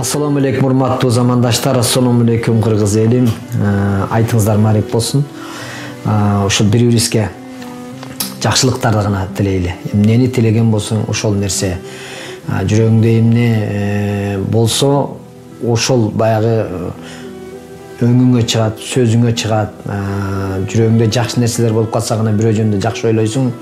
Assalamu алейкум, урматтуу замандаштар. Assalamu алейкум, кыргыз элим. Айтыңыздар марек болсун. Ошол бири-бирибизге жакшылыктарды гана тилейли. Эмнени тилеген болсоң, ошол нерсе жүрөгүңдө эмне болсо, ошол баягы өңүңө чыгат, сөзүңө чыгат. Жүрөгүңдө жакшы нерселер болуп калса гана бирөө жөнүндө жакшы ойлойсуң,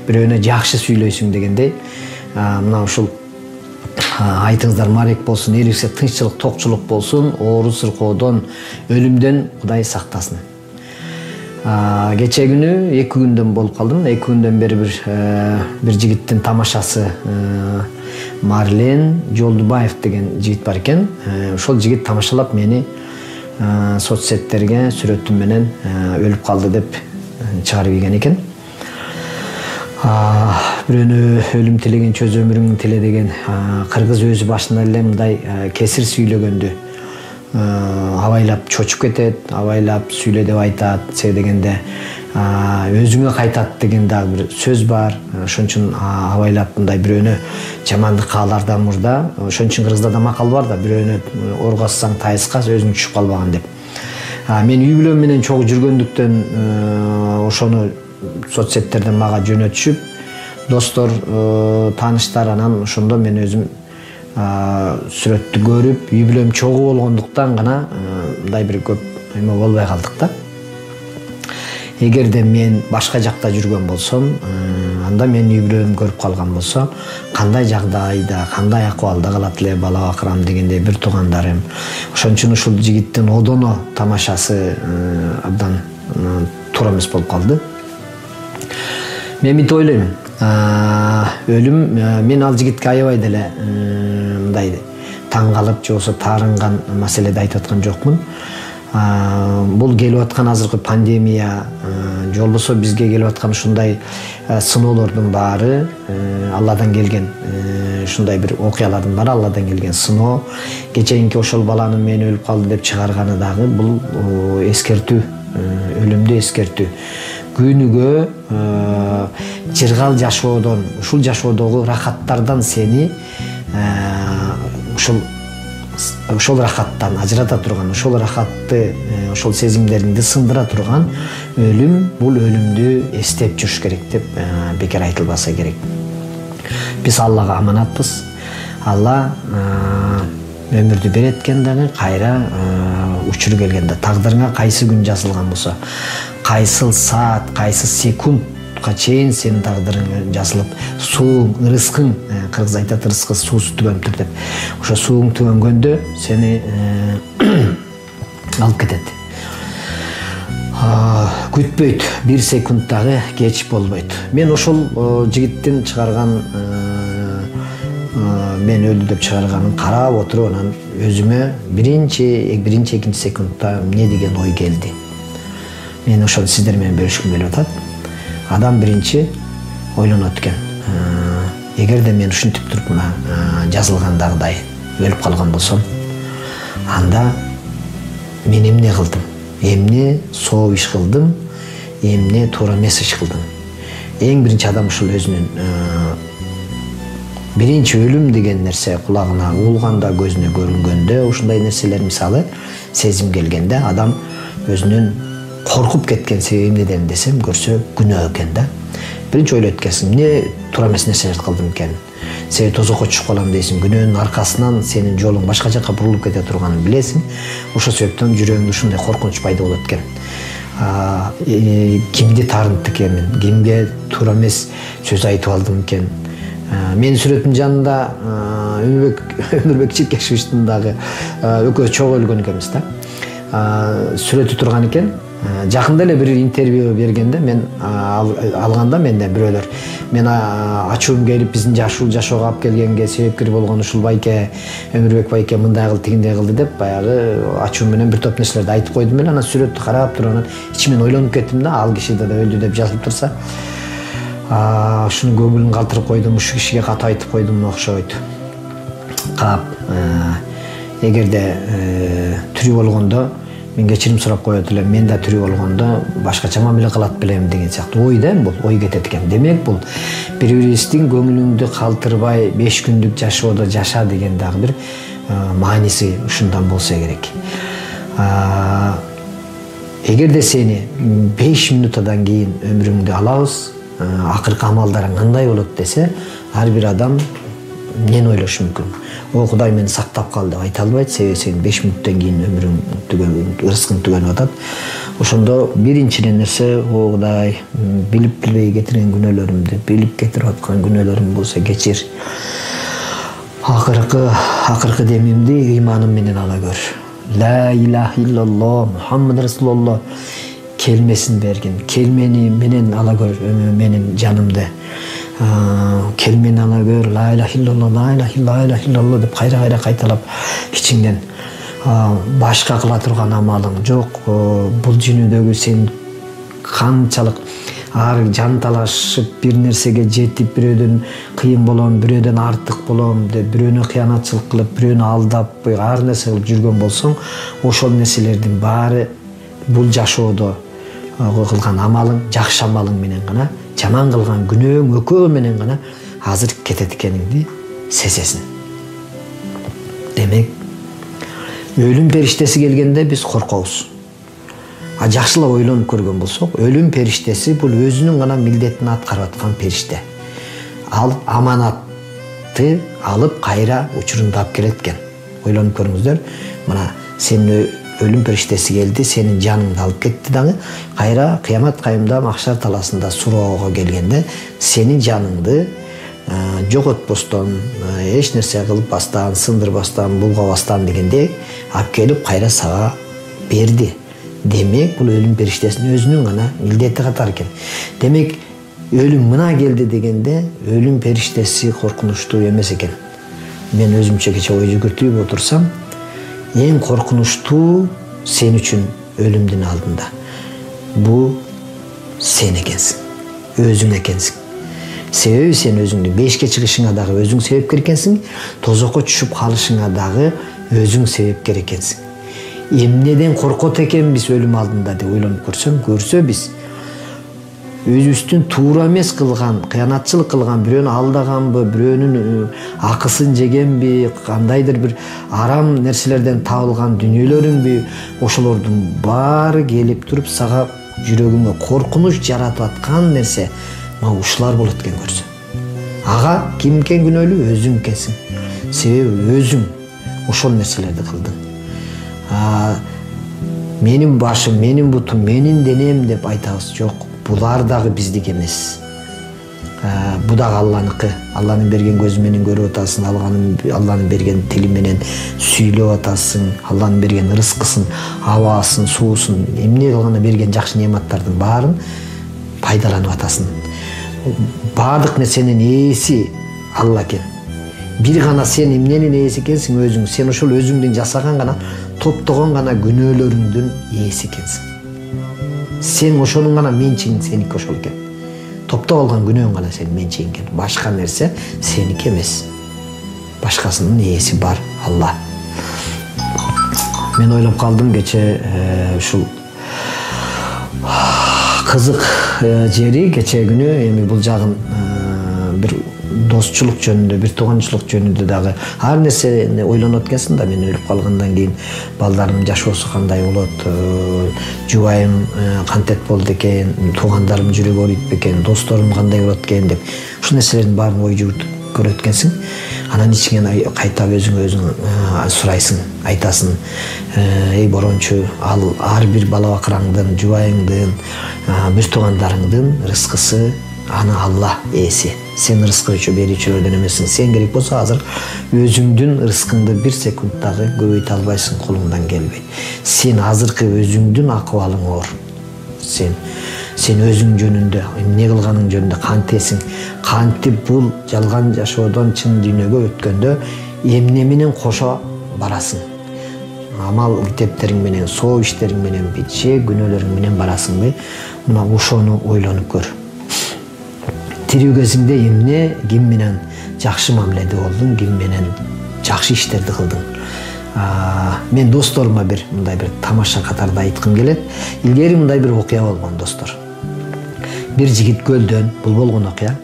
бирөөнө жакшы сүйлөйсүң дегендей. Мына ушул айтыңыздар марек болсун, элибизге тынччылык, токчулук болсун, оору сыркоодон, өлүмдөн Кудай сактасын. Кече күнү 2 күндөн болуп калдым. 2 күндөн бери бир жигиттин тамашасы Марлен Жолдубаев деген жигит бар экен. Ошол жигит тамашалап мени соцсеттерге сүрөтүм менен өлүп калды деп чыгарып ийген экен. Бирөөнү өлүм тилеген чөз өмүрүң тиле деген кыргыз өзү башында эле мындай кесир сүйлөгөндү абайлап чочуп кетет, абайлап сүйлө деп айтат, себеби дегенде өзүңө кайтат деген дагы бир сөз бар. Ошон үчүн абайлап мындай бирөөнү жамандык каалардан мурда, ошон үчүн кыргызда да макал бар да, бирөөнү оргассаң тайыскас, өзүң түшүп калбаган деп. Мен үй бүлөм менен чогуу жүргөндүктөн ошону соцсеттерден мага жөнөтүшүп, достор, тааныштар, анан ошондо мен өзүм сүрөттү көрүп, үй бүлөм чогуу болгондуктан гана мындай бир көп эме болбой калдык да. Эгерде мен башка жакта жүргөн болсом, анда мен үй бүлөм көрүп калган болсо, кандай жагдайда, кандай акыбалда калат эле бала бакырам дегендей бир туугандарым. Ошон үчүн ушул жигиттин одоно тамашасы абдан туура эмес болуп калды. Мен мынтип ойлойм, өлүм, мен ал жигитке аябай деле мындай таң калып, же болбосо таарынган маселеде айтып аткан жокмун. Бул келип аткан азыркы пандемия, же болбосо бизге келип аткан ушундай сыноолордун баары Алладан келген, ушундай бир окуялардын баары Алладан келген сыноо. Кечеинки ошол баланын мен өлүп калды деп чыгарганы дагы бул эскертүү, өлүмдү эскертүү. Күнүгө жыргал жашоодон, ушул жашоодогу рахаттардан сени ошол рахаттан ажырата турган, ошол рахатты, ошол сезимдериңди сындыра турган өлүм, бул өлүмдү эстеп жүрүш керек деп бекер айтылбаса керек. Биз Аллага аманатпыз. Алла өмүрдү берет экен дагы, кайра учуру келгенде тагдырыңа кайсы күн жазылган болсо, кайсыл саат, кайсы секундка чейин сенин тагдырың жазылып, сууң, ырыскың, кыргыз айтат, ырыскы суусу түгөнүптүр деп. Ошо сууң түгөнгөндө сени алып кетет. Күтпөйт, 1 секунд дагы кеч болбойт. Мен ошол жигиттин чыгарган, мен өлдү деп чыгарганын карап отуруп, анан өзүмө биринчи, экинчи секундта эмне деген ой келди. Мен ошону сиздер менен бөлүшкүм келип атат. Адам биринчи ойлонот экен. Эгерде мен ушинтип туруп мына жазылгандагыдай өлүп калган болсом, анда мен эмне кылдым? Эмне соо иш кылдым? Эмне туура эмес иш кылдым? Эң биринчи адам ушул өзүнүн биринчи өлүм деген нерсе кулагына угулганда, көзүнө көрүнгөндө, ушундай нерселер мисалы сезим келгенде адам өзүнүн коркуп кеткен себеби эмнеден десем, көрсө күнөө экен да. Биринчи ойлойт экенсиң, эмне туура эмес нерселерди кылдым экен? Себеби тозокко түшүп калам дейсиң, күнөөнүн аркасынан сенин жолуң башка жакка бурулуп кете турганын билесиң. Ошол себептен жүрөгүңдө ушундай коркунуч пайда болот экен. Кимди таарынт экенмин? Кимге туура эмес сөз айтып алдым экен? Менин сүрөтүмдүн жанында Өмүрбек Чиркешевичтин дагы экөөбүз чогуу өлгөн экенбиз да. Сүрөтү турган экен. Жакында эле бир интервью бергенде мен алганда менде бирөөлөр мен ачуум келип биздин жашоого алып келгенге себепкер болгон ушул байке, Өмүрбек байке мындай кылды, тигиндей кылды деп баягы ачуум менен бир топ нерселерди айтып койдум эле. Анан сүрөттү карап туруп анан ичимен ойлонуп кеттим да, ал киши да өлдү деп жазылып турса, ушуну көңүлүн калтырып койдум, ушу кишиге кат айтып койдум окшойт. Кап эгерде тирүү болгондо мен кечирим сурап коет элем, мен да тирүү болгондо башкача мамиле кылат белем деген сыяктуу ой да, бул ой кетет экен. Демек бул бири-бирибиздин көңүлүңдү калтырбай 5 күндүк жашоодо жаша деген дагы бир мааниси ушундан болсо керек. Эгерде сени 5 минутадан кийин өмүрүңдү алабыз, акыркы амалдарың кандай болот десе, ар бир адам эмнени ойлошу мүмкүн? О, Кудай мени сактап кал деп айта албайт, себеби сен 5 мүнөттөн кийин өмүрүң түгөнүп, ырыскың түгөнүп атат. Ошондо биринчиден нерсе, о Кудай, билип билбей кетирген күнөөлөрүмдү, билип кетирип аткан күнөөлөрүм болсо кечир. Акыркы демимди ыйманым менен ала көр. Ла илаха иллаллах Мухаммад Расулуллах келмесин берген. Келмени менен ала көр менин жанымды. Келмени ала көр. Ла илаха иллаллах, ла илаха иллаллах деп кайра кайталап ичиңден башка кыла турган амалың жок. Бул жөнүндөгү сен канчалык ар жан талашып бир нерсеге жетип, бирөөдөн кыйын болом, бирөөдөн артык болом деп, бирөөнү кыянатчылык кылып, бирөөнү алдап, ар нерсе кылып жүргөн болсоң, ошол нерселердин баары бул жашоодо кылган амалың, жакшы амалың менен гана, жаман кылган күнөөң, өкөө менен гана азыр кетет экениңди сезесиң. Демек, өлүм периштеси келгенде биз коркобуз. Жакшылап ойлонуп көргөн болсок, өлүм периштеси бул өзүнүн гана милдетин аткарып аткан периште. Ал аманатты алып кайра учурунда алып келет экен. Ойлонуп көрүңүздөр. Мына сенин өлүм периштеси келди, сенин жаныңды алып кетти дагы, кайра кыямат кайымда махшар таласында суроого келгенде сенин жаныңды жоготпостон, эч нерсе кылбастан, сындырбастан, булгабастан дегенде алып келип кайра сага берди. Демек, бул өлүм периштесинин өзүнүн гана милдети катар экен. Демек, өлүм мына келди дегенде, өлүм периштеси коркунучтуу эмес экен. Мен өзүмчө кече ой жүгүртүп отурсам, эң коркунучтуу сен үчүн өлүмдүн алдында. Бул сен экенсиң, өзүң экенсиң. Себеби сен өзүңдү бешке чыгышыңа дагы өзүң себепкер экенсиң, тозокко түшүп калышыңа дагы өзүң себепкер экенсиң. Эмнеден коркот экенбиз өлүм алдында деп ойлонуп көрсө биз өзүбүздүн туура эмес кылган, кыянатчылык кылган, бирөөнү алдаганбы, бирөөнүн акысын жегенби, кандайдыр бир арам нерселерден табылган дүнүйөлөрүңбү, ошолордун баары келип туруп сага жүрөгүңө коркунуч жаратып аткан нерсе мына ушулар болот экен көрсө. Ага ким экен күнөөлүү? Өзүң экенсиң. Себеби өзүң ошол нерселерди кылдың. Менин башым, менин бутум, менин денем деп айтабыз. Жок, булар дагы биздик эмес. Бу дагы Алланыкы. Алланын берген көзү менен көрүп атасың, Алланын берген тили менен сүйлөп атасың, Алланын берген рызкысын, абасын, суусун, эмне кылганда берген жакшы неаматтардын баарын пайдаланып атасың. Баардык нерсенин ээси Алла экен. Бир гана сен эмненин ээси экенсиң? Өзүң. Сен ошол өзүңдүн жасаган гана, топтогон гана күнөөлөрүңдүн ээси экенсиң. Сен ошонун гана менчигиң сеники ошол экен. Топтоп алган күнөөң гана сенин менчигиң экен. Башка нерсе сеники эмес. Башкасынын ээси бар Алла. Мен ойлоп калдым кече ушул кызык жери кече күнү эми бул жагын бир достчулук жөнүндө, бир тууганчылык жөнүндө дагы ар нерсени ойлонот экенсиң да. Мен өлүп калгандан кийин балдарымдын жашоосу кандай болот, жубайым кантет болду экен, туугандарым жүрөгү ооруйт бекен, досторум кандай болот экен деп ушул нерселердин баарын ой жүгүртүп көрөт экенсиң. Анан ичиңен кайтап өзүң сурайсың, айтасың, эй борончу, ал ар бир бала бакыраңдын, жубайыңдын, бир туугандарыңдын рызкысы аны Алла ээси. Сен рызкы берүүчүлөрдөн эмессиң. Сен керек болсо азыр өзүңдүн рызкыңды бир секунд дагы көбөйтө албайсың, колуңдан келбейт. Сен азыркы өзүңдүн акыбалың оор. Сен өзүң жөнүндө, эмне кылганың жөнүндө кантесиң? Кантип бул жалган жашоодон чын дүйнөгө өткөндө эмне менен кошо барасың? Амал китептериң менен, соо иштериң менен, биче күнөөлөрүң менен барасыңбы? Мына ошону ойлонуп көр. Тирүү кезиңде эмне, ким менен жакшы мамиледе болдуң, ким менен жакшы иштерди кылдың? Мен досторума мындай бир тамаша катарда айткым келет. Илгери мындай бир окуя болгон достор. Бир жигит көлдөн, бул болгон окуя.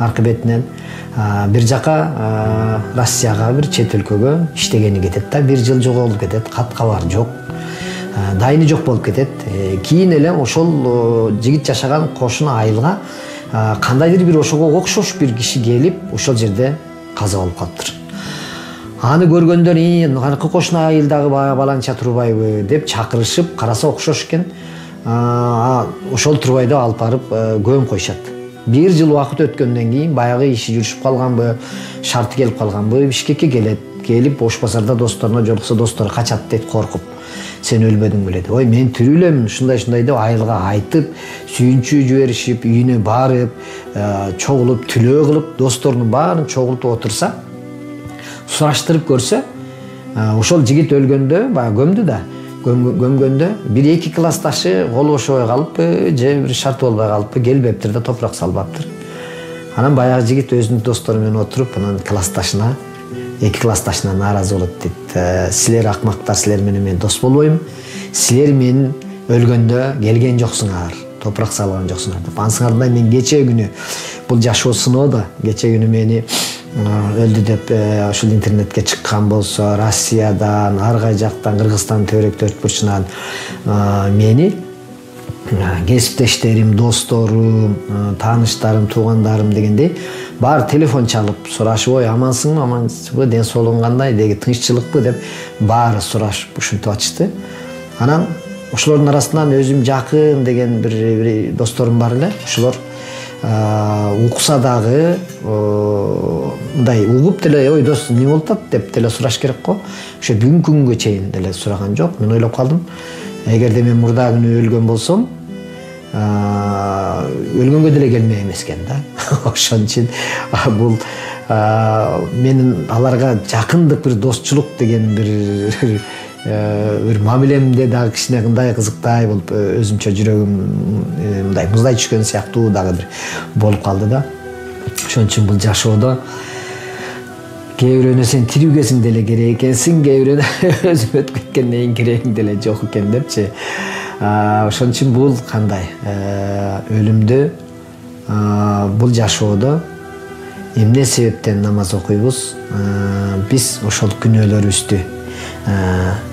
аркы бетинен бир жака Россияга бир чет өлкөгө иштегени кетет да, 1 жыл жоголуп кетет, кат кабар жок, дайыны жок болуп кетет. Кийин эле ошол жигит жашаган кошуна айылга кандайдыр бир ошого окшош бир киши келип ошол жерде каза болуп калыптыр. Аны көргөндөр аркы кошуна айылдагы баланча Турбайбы деп чакырышып караса окшош экен. Ошол Турбайды алып барып көмүп коюшат. 1 жыл убакыт өткөндөн кийин баягы иши жүрүшүп калганбы, шарты келип калганбы, Бишкекке келет. Келип Ош базарда досторуна жолукса достору качат дейт, коркуп. Сен өлбөдүң беле деп. Ой, мен тирүүлөмүн, ушундай деп айылга айтып, сүйүнчү жиберишип, үйүнө барып, чогулуп, түлөө кылып, досторунун баарын чогултуп отурса, сураштырып көрсө, ошол жигит өлгөндө, баягы көмдү да, көмгөндө 1-2 классташы колу бошобой калыппы, же бир шарт болбой калыппы, келбептир да, топурак салбаптыр. Анан баягы жигит өзүнүн достору менен отуруп, анан классташына, 2 классташына нааразы болот дейт. Силер акмактар, силер менен мен дос болбойм. Силер мен өлгөндө келген жоксуңар, топурак салган жоксуңар деп. Ансыңардай мен кече күнү бул жашоо сыноодо, кече күнү мени өлдү деп ошол интернетке чыккан болсо, Россиядан, ар кай жактан, Кыргызстан төрөк төрт бурчунан мени кесиптештерим, досторум, тааныштарым, туугандарым дегендей баары телефон чалып сурашып, ой, амансыңбы, амансызбы, ден соолугуң кандай, деги тынччылыкпы деп баары сурашып ушинтип атышты. Анан ошолордун арасынан өзүм жакын деген бир досторум бар эле. Ошолор укса дагы мындай угуп деле, ой, дос, эмне болуп атат деп деле сураш керек го. Ошо бүгүнкү күнгө чейин деле сураган жок. Мен ойлоп калдым, эгерде мен мурда күнү өлгөн болсом, өлгөнгө деле келмек эмес экен да. Ошон үчүн бул менин аларга жакындык, бир достчулук деген бир мамилемде дагы кичине кандай кызыктай болуп, өзүмчө жүрөгүм мындай муздай түшкөн сыяктуу дагы бир болуп калды да. Ошон үчүн бул жашоодо кээ бирөөнө сен тирүүгесиң деле керек экенсиң, кээ бирөөнө өзүң өтүп кеткенден кийин керегиң деле жок экен депчи. Ошон үчүн бул кандай өлүмдү бул жашоодо эмне себептен намаз окуйбуз? Биз ошол күнөөлөрүбүздү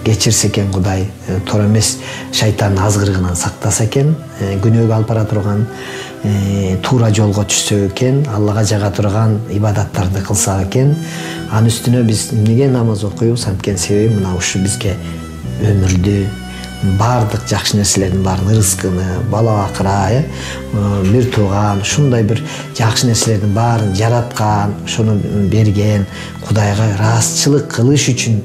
кечирсе экен Кудай, туура эмес шайтандын азгырыгынан сактаса экен, күнөөгө алып бара турган туура жолго түшсөк экен, Аллага жага турган ибадаттарды кылсак экен. Анын үстүнө биз эмнеге намаз окуйбуз? Анткени себеби мына ушу бизге өмүрдү, баардык жакшы нерселердин баарын, ырыскыны, бала бакыра, бир тууган, ушундай бир жакшы нерселердин баарын жараткан, ошону берген Кудайга ыраазычылык кылыш үчүн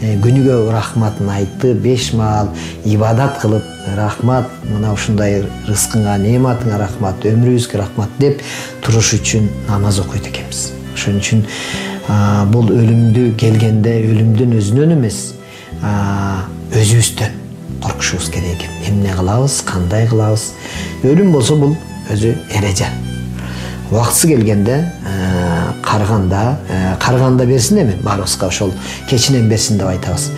күнүгө рахматын айтып, 5 маал ибадат кылып, рахмат, мына ушундай рызкыңа, неаматыңа рахмат, өмүрүбүзгө рахмат деп туруш үчүн намаз окуйт экенбиз. Ошон үчүн бул өлүмдү келгенде өлүмдүн өзүнөн эмес, өзүбүздөн коркушубуз керек экен. Эмне кылабыз, кандай кылабыз? Өлүм болсо бул өзү эреже. Убактысы келгенде карганда берсин эми баарыбызга, ошол кечинен берсин деп айтабыз.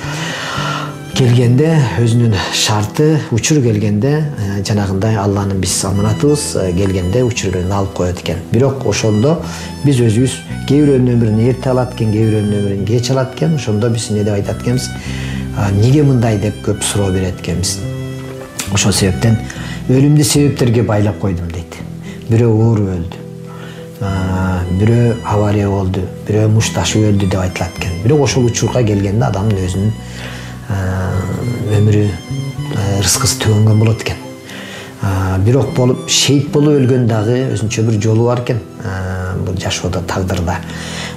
Келгенде өзүнүн шарты, учур келгенде жанагындай Алланын биз аманатыбыз, келгенде учур менен алып коет экен. Бирок ошондо биз өзүбүз кээ бирөөнүн өмүрүн эрте алат экен, кээ бирөөнүн өмүрүн кеч алат экен. Ошондо биз эмне деп айтат экенбиз? Неге мындай деп көп суроо берет экенбиз. Ошол себептен өлүмдү себептерге байлап койдум дейт. Бирөө ооруп өлдү, бирөө авария болду, бирөө мушташып өлдү деп айтылат экен. Бирок ошол учурга келгенде адамдын өзүнүн өмүрү, рызкысы төгөнгөн болот экен. Бирок болуп шейит болуп өлгөн дагы өзүнчө бир жолу бар экен бул жашоодо, тагдырда.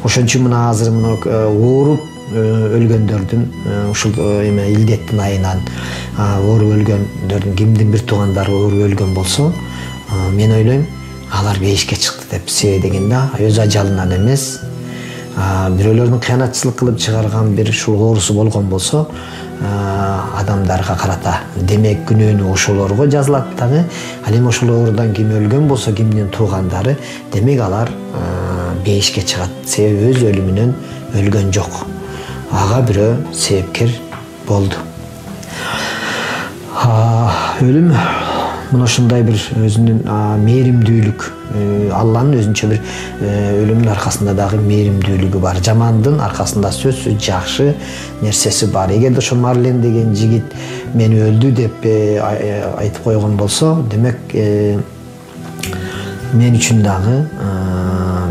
Ошон үчүн мына азыр мына ооруп өлгөндөрдүн, ушул эме илдеттин айынан ооруп өлгөндөрдүн кимдин бир туугандары ооруп өлгөн болсо, мен ойлойм, алар бейишке чыкты деп. Себеби дегенде өз ажалынан эмес, бирөөлөрдүн кыянатчылык кылып чыгарган бир ушул оорусу болгон болсо, адамдарга карата демек күнөөнү ошолорго жазылат дагы. Ал эми ошол оорудан ким өлгөн болсо, кимдин туугандары, демек алар бейишке чыгат. Себеби өз өлүмүнөн өлгөн жок. Ага бирөө себепкер болду. Өлүм мына ушундай бир өзүнүн мээримдүүлүк, Алланын өзүнчө бир өлүмдүн аркасында дагы мээримдүүлүгү бар. Жамандын аркасында сөзсүз жакшы нерсеси бар. Эгерде ошо Марлен деген жигит мен өлдү деп айтып койгон болсо, демек мен үчүн дагы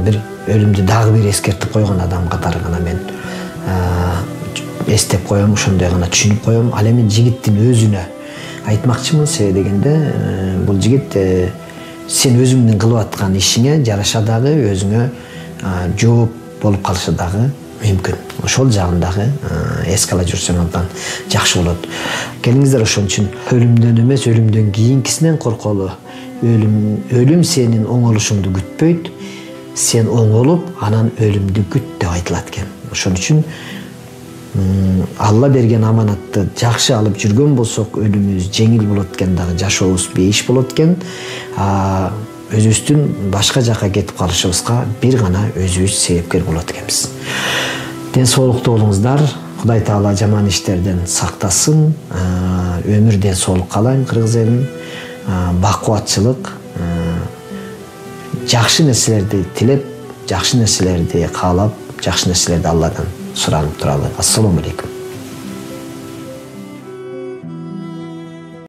бир өлүмдү дагы бир эскертип койгон адам катары гана мен эстеп коем, ошондой гана түшүнүп коем. Ал эми жигиттин өзүнө айтмакчымын, себеби дегенде бул жигит сен өзүңдүн кылып аткан ишиңе жараша дагы өзүңө жооп болуп калышы дагы мүмкүн. Ошол жагын дагы эске ала жүрсөң абдан жакшы болот. Келиңиздер, ошон үчүн өлүмдөн эмес, өлүмдөн кийинкисинен корколу. Өлүм сенин оңолушуңду күтпөйт, сен оңолуп анан өлүмдү күт деп айтылат экен. Ошон үчүн Алла берген аманатты жакшы алып жүргөн болсок, өлүмүбүз жеңил болот экен, дагы жашообуз бейиш болот экен. Өзүбүздүн башка жака кетип калышыбызга бир гана өзүбүз себепкер болот экенбиз. Ден соолуктуу болуңуздар. Кудай Таала жаман иштерден сактасын. Өмүр ден соолук каалайм кыргыз элим. Бакубатчылык, жакшы нерселерди тилеп, жакшы нерселерди каалап, жакшы нерселерди Алладан суранып туралы. Ассаламу алейкум.